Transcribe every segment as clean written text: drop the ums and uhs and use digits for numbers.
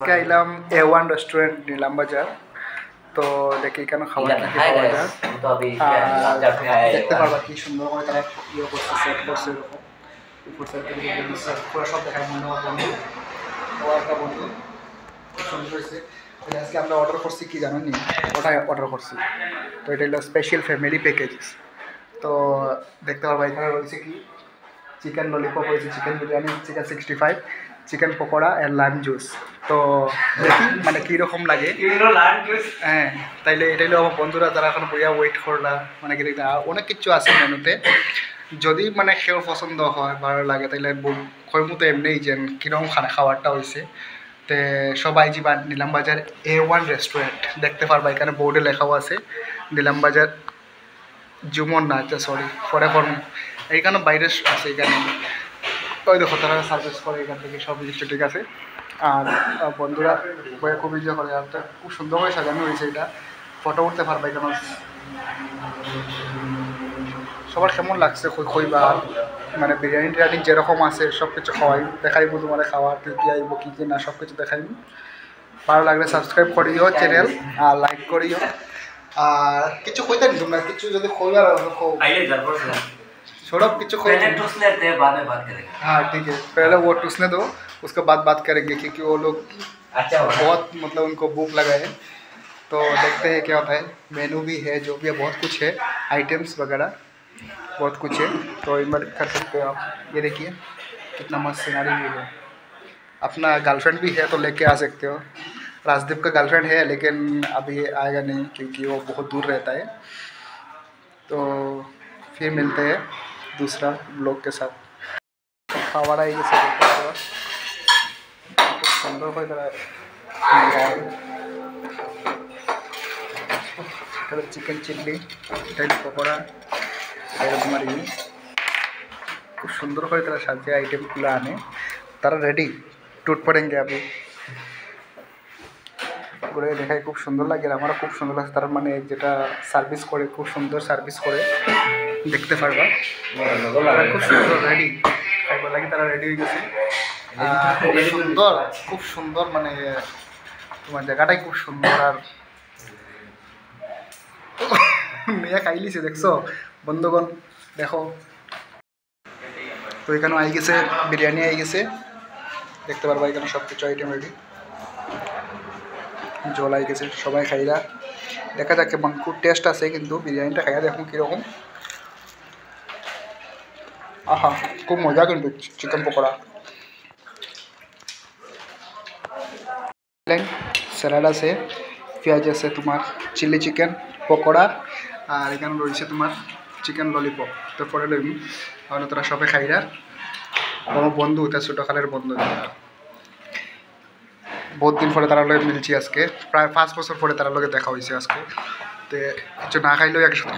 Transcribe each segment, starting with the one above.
আজকে আইলাম A1 restaurant নিলাম বাজার। তো দেখি কেন খাবার কি পাওয়া যায়। দেখতে পারবা কি সুন্দর করে তারা ইয়ে করছে, সেট করছে এরকম উপর সাইড থেকে পুরো সব দেখায় মনে হয় বন্ধু ও একটা বন্ধু খুব সুন্দর হয়েছে। আজকে আমরা অর্ডার করছি কি জানেন নি, ওটাই অর্ডার করছি। তো এটা হলো স্পেশাল ফ্যামিলি প্যাকেজ। তো দেখতে পারবা এখানে রয়েছে কি চিকেন ললিপপ রয়েছে, chicken biryani, chicken 65, chicken pakora and lime juice. তো দেখি মানে কীরকম লাগে। হ্যাঁ, তাইলে এটাই হলো আমার বন্ধুরা যারা এখন বইয়া ওয়েট করলা মানে কি অনেক কিছু আছে মেনুতে। যদি মানে কেউ পছন্দ হয় ভালো লাগে তাইলে কইমতো এমনি যে কীরকম খাবারটা হয়েছে। তে সবাই যাবা নিলাম বাজার A1 রেস্টুরেন্ট। দেখতে পারবা এখানে বোর্ডে লেখাও আছে নিলাম বাজার জুমন না, আচ্ছা সরি পরে ফর্ম এইখানে বাইরে আছে। এখানে ওই দেখো তারা সার্ভিস করে এখান থেকে সব কিছু ঠিক আছে। আর বন্ধুরা বইয়ে খুব এনজয় করে। আর খুব সুন্দর করে সাজানো হয়েছে, এটা ফটো উঠতে পারবা এখানে। সবার কেমন লাগছে কইবা, মানে বিরিয়ানি টিরিয়ানি যেরকম আছে সব কিছু খাওয়াই দেখাইব তোমার, খাওয়ার কী কী আইব কী কী না সব কিছু দেখাইব। ভালো লাগলে সাবস্ক্রাইব করিও চ্যানেল আর লাইক করিও। আর কিছু কইতে নি তোমরা, কিছু যদি কইবার छोड़ो कुछ हाँ ठीक है, पहले वो टूसने दो, उसके बाद बात करेंगे क्योंकि वो लोग अच्छा बहुत मतलब उनको भूख लगा है। तो देखते हैं क्या होता है। मेनू भी है, जो भी है बहुत कुछ है, आइटम्स वगैरह बहुत कुछ है। तो इन्वाइट कर सकते हो आप। ये देखिए कितना मस्त सिनारी भी है। अपना गर्लफ्रेंड भी है तो लेके आ सकते हो। राजदीप का गर्लफ्रेंड है लेकिन अभी आएगा नहीं क्योंकि वो बहुत दूर रहता है। तो फिर मिलते हैं दूसरा ब्लॉग के साथ। खावाड़ा ये सब सुंदर করে তারা চিকেন চিলি, ডাল পকোড়া এরকম আর কি খুব সুন্দর করে তারা সাজিয়ে আইটেমগুলো আনে। তারা রেডি টুট পড়েঙ্গে আপনি করে দেখায় খুব সুন্দর লাগে। আমারও খুব সুন্দর লাগছে। তার মানে যেটা সার্ভিস করে খুব সুন্দর সার্ভিস করে দেখতে পারবা। খুব সুন্দর রেডি খাইবার লাগে, তারা রেডি হয়ে গেছে। সুন্দর খুব সুন্দর মানে তোমার জায়গাটাই খুব সুন্দর। আর মেয়ে খাইলিছে দেখছো বন্ধুগণ, দেখো। তো এখানে আই গেছে বিরিয়ানি আই গেছে, দেখতে পারবা এখানে সব কিছু আইটেম রেডি। জল আই গেছে, সবাই খাইরা দেখা যাক কেমন। খুব টেস্ট আছে কিন্তু বিরিয়ানিটা খাইয়া দেখুন কীরকম। আহা খুব মজা কিন্তু চিকেন পকোড়া, স্যালাড আছে, পেঁয়াজ আছে, তোমার চিলি চিকেন পকোড়া, আর এখানে রয়েছে তোমার চিকেন ললিপপ। তো পরে লইম তাহলে তোরা সবাই খাইরা। আমার বন্ধু এটা ছোটোকালের বন্ধু, বহুত দিন পরে তারা লোক মিলছি আজকে, প্রায় 5 বছর পরে তারা লোকে দেখা হয়েছে আজকে। তো কিছু না খাইলেও একসাথে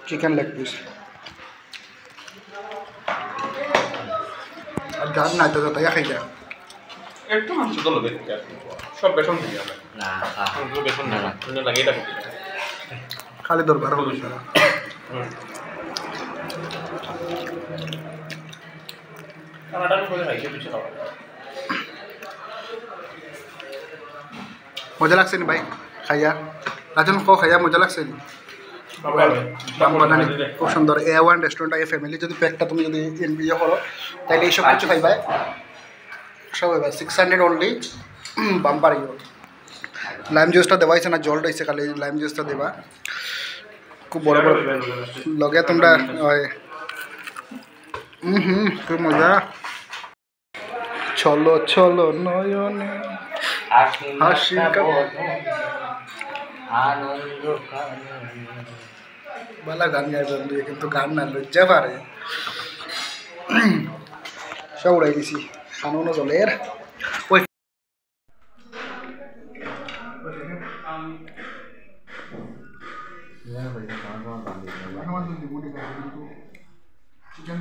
চিকেন লেগ পিস আর গান না তো তাই খাই যায় একটু মাংস তো লোকে সব বেসন দিয়ে না বেসন না লাগে এটা খালি দরবার হলো সারা। মজা লাগছে নি ভাই খাইয়া? রাজন কো খাইয়া মজা লাগছে নি? খুব সুন্দর। A1 রেস্টুরেন্ট আগে ফ্যামিলি যদি প্যাকটা তুমি যদি ইয়ে করো তাহলে এইসব কিছু খাইবা সব হইবা 600 অনলি। বাম্পার ইয়ে লাইম জুসটা দেওয়া হয়েছে না, জল রয়েছে, খালি লাইম জুসটা দেবা। খুব বড় বড় লগে তোমরা খুব মজা। চলো চলো নয়নে হাসি বালা গান গায় বন্ধু, কিন্তু গান না লজ্জা পারে। সব উড়াই দিছি খানো জলের ওই চিকেন